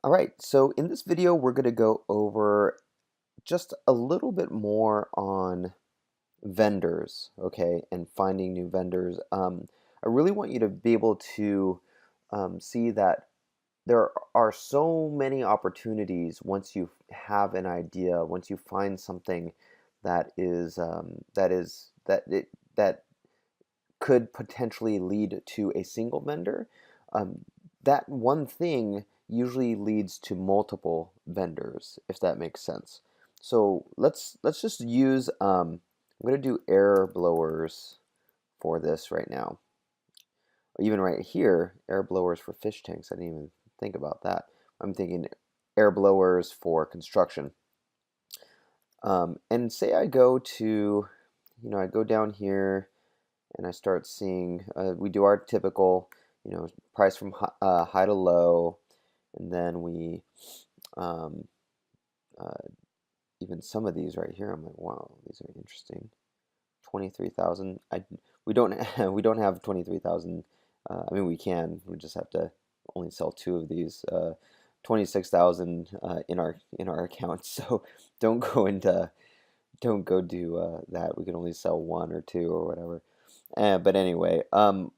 All right, so in this video, we're going to go over just a little bit more on vendors, okay, and finding new vendors. I really want you to be able to see that there are so many opportunities once you have an idea, once you find something that could potentially lead to a single vendor. Um, that one thing usually leads to multiple vendors, if that makes sense. So let's just use I'm going to do air blowers for this right now. Even right here, air blowers for fish tanks. I didn't even think about that. I'm thinking air blowers for construction. And say I go to, I go down here and I start seeing, we do our typical, price from high to low, and then we, um, uh, even some of these right here, I'm like, wow, these are interesting. 23,000. We don't we don't have 23,000. I mean, we can. We just have to only sell two of these. 26,000 in our account. So don't go into don't go do that. We can only sell one or two or whatever. But anyway, let's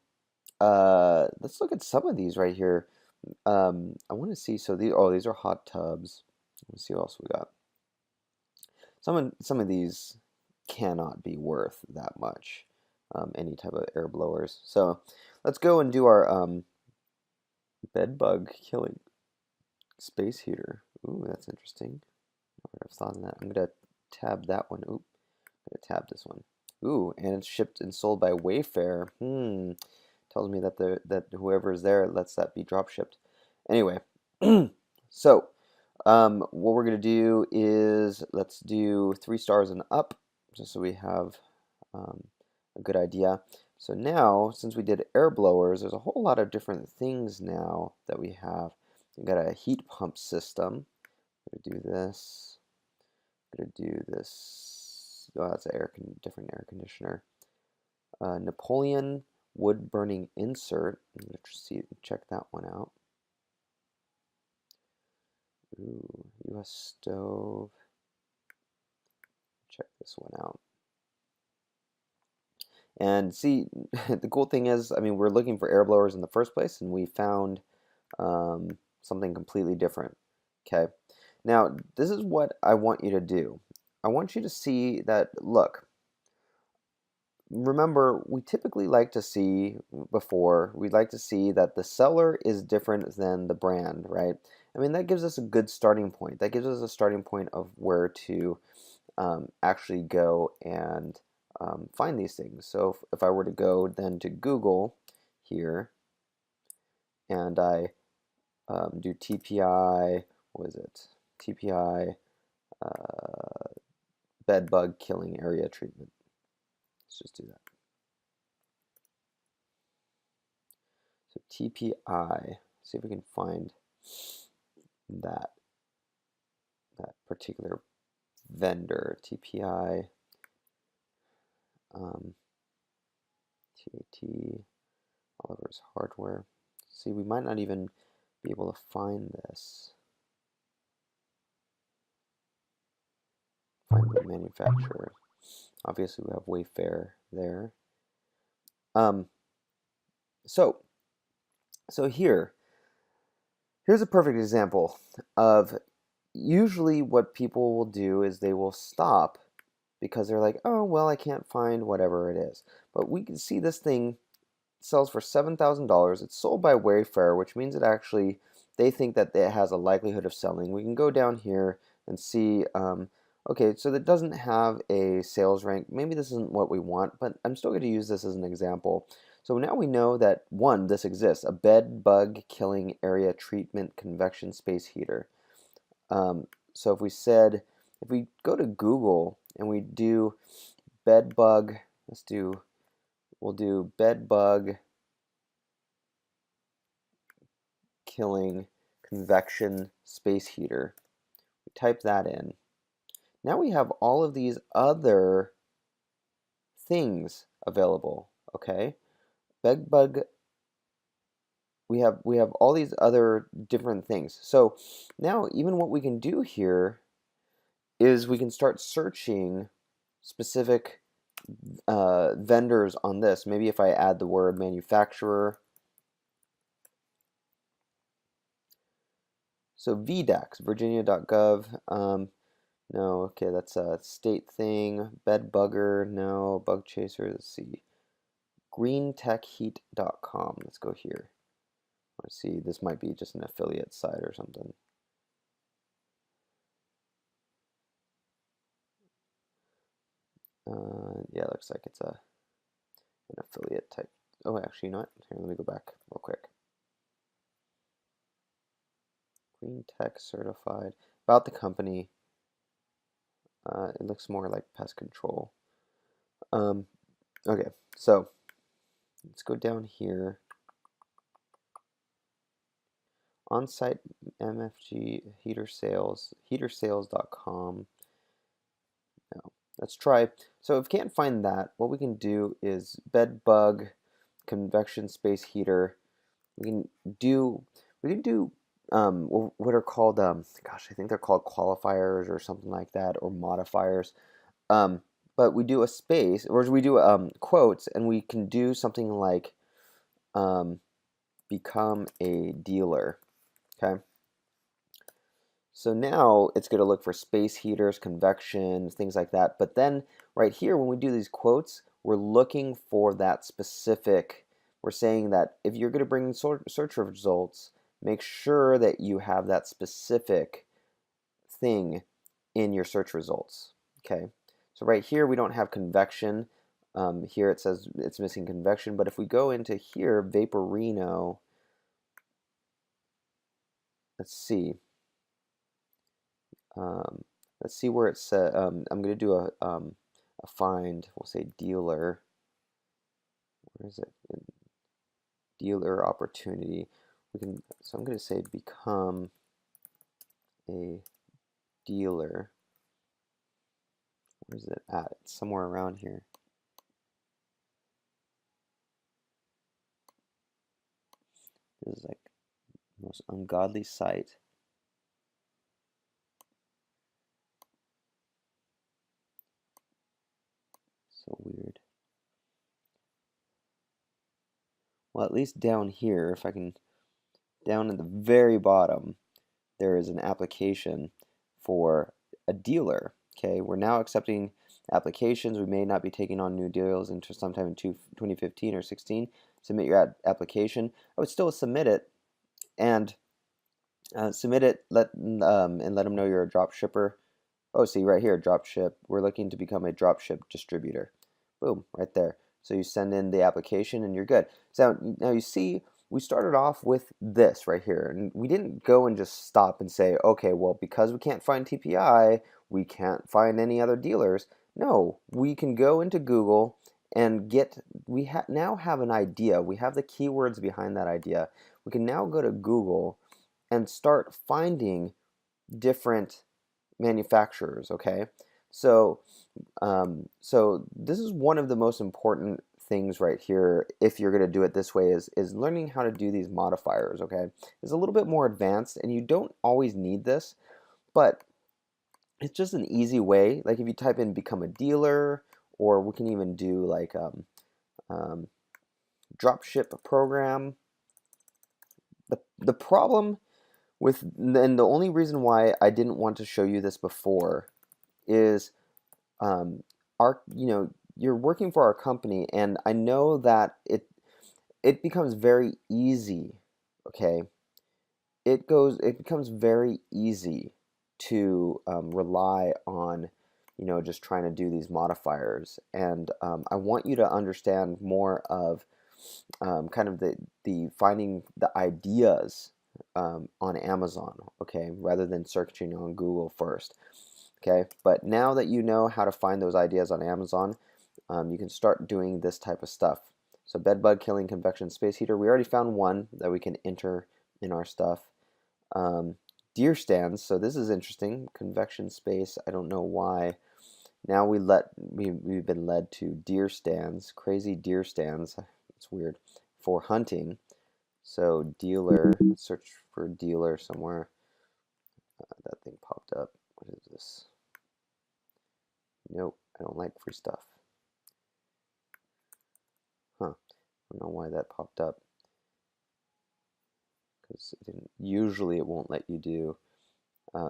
look at some of these right here. I want to see. So these are hot tubs. Let's see what else we got. Some of these cannot be worth that much. Any type of air blowers. So let's go and do our bed bug killing space heater. Ooh, that's interesting. I would have thought of that. I'm gonna tab that one. Oop, I'm gonna tab this one. Ooh, and it's shipped and sold by Wayfair. Tells me that that whoever is there lets that be drop shipped. Anyway, so what we're gonna do is let's do 3 stars and up, just so we have a good idea. So now, since we did air blowers, there's a whole lot of different things now that we have. We've got a heat pump system. I'm gonna do this. I'm gonna do this. Oh, that's a different air conditioner. Napoleon wood burning insert. I'm gonna check that one out. Ooh, U.S. stove. Check this one out. And see, the cool thing is, I mean, we're looking for air blowers in the first place, and we found something completely different. Okay, now this is what I want you to do. I want you to see that, look, remember, we typically like to see we'd like to see that the seller is different than the brand, right? I mean, that gives us a good starting point. That gives us a starting point of where to actually go and find these things. So if I were to go then to Google here and I do TPI, what is it? TPI bed bug killing area treatment. Let's just do that. So TPI, see if we can find that particular vendor. TPI, TAT, Oliver's Hardware. See, we might not even be able to find this. Find the manufacturer. Obviously, we have Wayfair there. Um, so, here's a perfect example of usually what people will do is they will stop because they're like, oh, well, I can't find whatever it is. But we can see this thing sells for $7,000. It's sold by Wayfair, which means they think that it has a likelihood of selling. We can go down here and see, okay, so that doesn't have a sales rank. Maybe this isn't what we want, but I'm still going to use this as an example. So now we know that, one, this exists, a bed bug killing area treatment convection space heater. So if we go to Google and we do bed bug, we'll do bed bug killing convection space heater. We type that in. Now we have all of these other things available, okay? Bed bug we have all these other different things. So now even what we can do here is we can start searching specific vendors on this. Maybe if I add the word manufacturer. So VDAX, Virginia.gov. No, okay, that's a state thing. Bed bugger, no. Bug chaser, let's see. GreenTechHeat.com. Let's go here. Let's see, this might be just an affiliate site or something. Yeah, looks like it's an affiliate type. Oh, actually, you know what? Here, let me go back real quick. Green Tech certified. About the company. It looks more like pest control. Okay, so let's go down here. On-site MFG heater sales, heatersales.com. No, let's try. So if we can't find that, what we can do is bed bug convection space heater. We can do what are called gosh, I think they're called qualifiers or something like that, or modifiers. But we do a space, or we do quotes, and we can do something like become a dealer. Okay. So now it's going to look for space heaters, convection, things like that. But then right here, when we do these quotes, we're looking for that specific. We're saying that if you're going to bring search results, make sure that you have that specific thing in your search results. Okay. So right here, we don't have convection. Here it says it's missing convection. But if we go into here, Vaporino, let's see. Let's see where it says. I'm going to do a find. We'll say dealer. Where is it? Dealer opportunity. We can. So I'm going to say become a dealer. Where is it at? It's somewhere around here. This is like the most ungodly site. So weird. Well, at least down here, if I can, down at the very bottom, there is an application for a dealer. Okay, we're now accepting applications. We may not be taking on new deals until sometime in 2015 or 16. Submit your application. I would still submit it and submit it. Let them know you're a drop shipper. Oh, see right here, drop ship. We're looking to become a drop ship distributor. Boom, right there. So you send in the application and you're good. So now you see, we started off with this right here, and we didn't go and just stop and say, okay, well, because we can't find TPI, we can't find any other dealers. No, we can go into Google and now have an idea. We have the keywords behind that idea. We can now go to Google and start finding different manufacturers. Okay, so so this is one of the most important things right here. If you're going to do it this way, is learning how to do these modifiers. Okay, it's a little bit more advanced, and you don't always need this, but it's just an easy way. Like if you type in become a dealer, or we can even do like drop ship program. The problem with, and the only reason why I didn't want to show you this before is you're working for our company, and I know that it becomes very easy. Okay, it becomes very easy to rely on just trying to do these modifiers, and I want you to understand more of kind of the finding the ideas on Amazon, okay, rather than searching on Google first. Okay, but now that you know how to find those ideas on Amazon, you can start doing this type of stuff. So bedbug killing convection space heater, we already found one that we can enter in our stuff. Deer stands, so this is interesting. Convection space, I don't know why. Now we've been led to deer stands, crazy deer stands. It's weird, for hunting. So dealer, let's search for dealer somewhere. That thing popped up. What is this? Nope, I don't like free stuff. Huh, I don't know why that popped up. Because usually it won't let you do,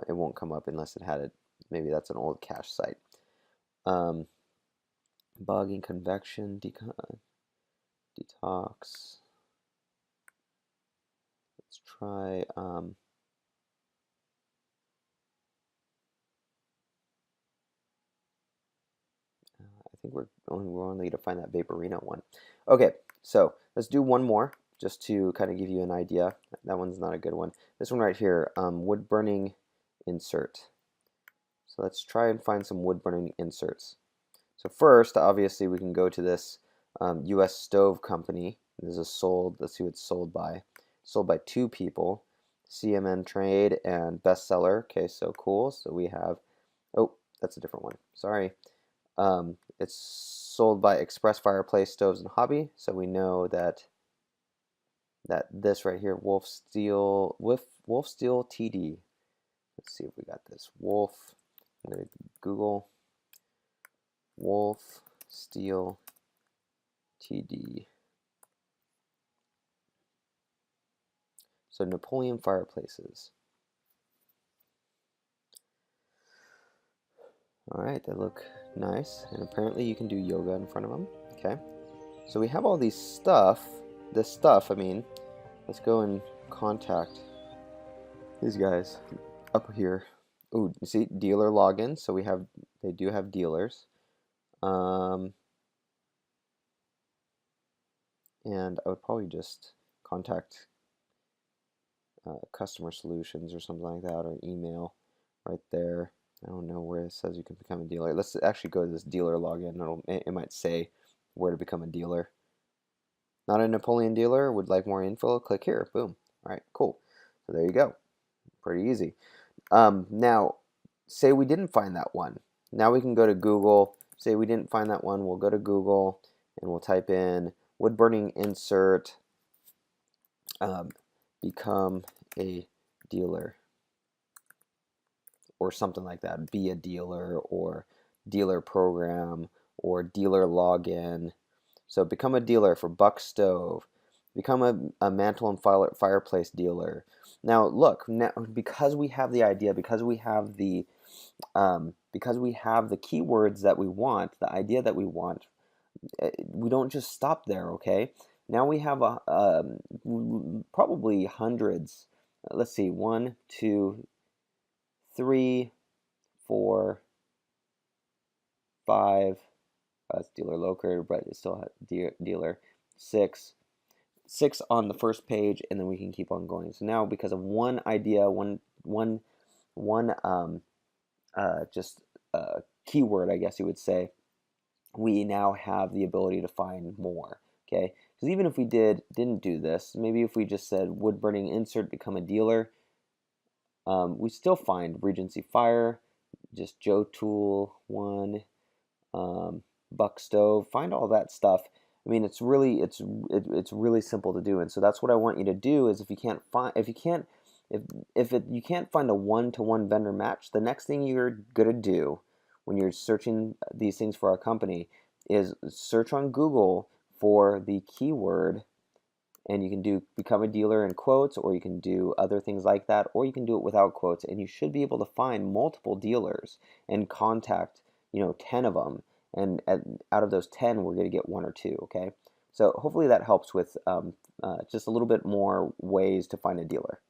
it won't come up unless it had it. Maybe that's an old cache site. Bug and convection, detox. Let's try, I think we're only to find that Vaporino one. Okay, so let's do one more just to kind of give you an idea. That one's not a good one. This one right here, wood burning insert. So let's try and find some wood burning inserts. So first, obviously, we can go to this U.S. Stove Company. This is sold. Let's see what it's sold by. Sold by 2 people, CMN Trade and Bestseller. Okay, so cool. So we have, oh, that's a different one. Sorry. It's sold by Express Fireplace Stoves and Hobby. So we know that this right here, Wolf Steel TD. Let's see if we got this. Wolf. I'm gonna Google Wolf Steel TD. So Napoleon fireplaces. All right, they look nice, and apparently you can do yoga in front of them. Okay, so we have all these this stuff, I mean. Let's go and contact these guys up here. Ooh, you see, dealer login, so they do have dealers. And I would probably just contact customer solutions or something like that, or email right there. I don't know where it says you can become a dealer. Let's actually go to this dealer login. It might say where to become a dealer. Not a Napoleon dealer, would like more info, click here. Boom. All right, cool. So there you go. Pretty easy. Now, say we didn't find that one. Now we can go to Google. Say we didn't find that one. We'll go to Google and we'll type in wood burning insert, become a dealer, or something like that. Be a dealer, or dealer program, or dealer login. So become a dealer for Buck Stove. Become a mantle and fireplace dealer. Now look, because we have the idea, because we have the keywords that we want, the idea that we want, we don't just stop there. Okay. Now we have probably hundreds. Let's see, 1, 2, 3, 4, 5. That's dealer locator, but it still has dealer. 6 on the first page, and then we can keep on going. So now, because of one idea, one just keyword, I guess you would say, we now have the ability to find more. Okay, because even if we didn't do this, maybe if we just said wood burning insert, become a dealer, we still find Regency Fire, just Joe Tool 1, Buck Stove, find all that stuff. I mean, it's really simple to do, and so that's what I want you to do. Is if you can't find a one-to-one vendor match, the next thing you're gonna do when you're searching these things for our company is search on Google for the keyword, and you can do become a dealer in quotes, or you can do other things like that, or you can do it without quotes, and you should be able to find multiple dealers and contact 10 of them, and out of those 10 we're going to get 1 or 2. Okay, so hopefully that helps with just a little bit more ways to find a dealer.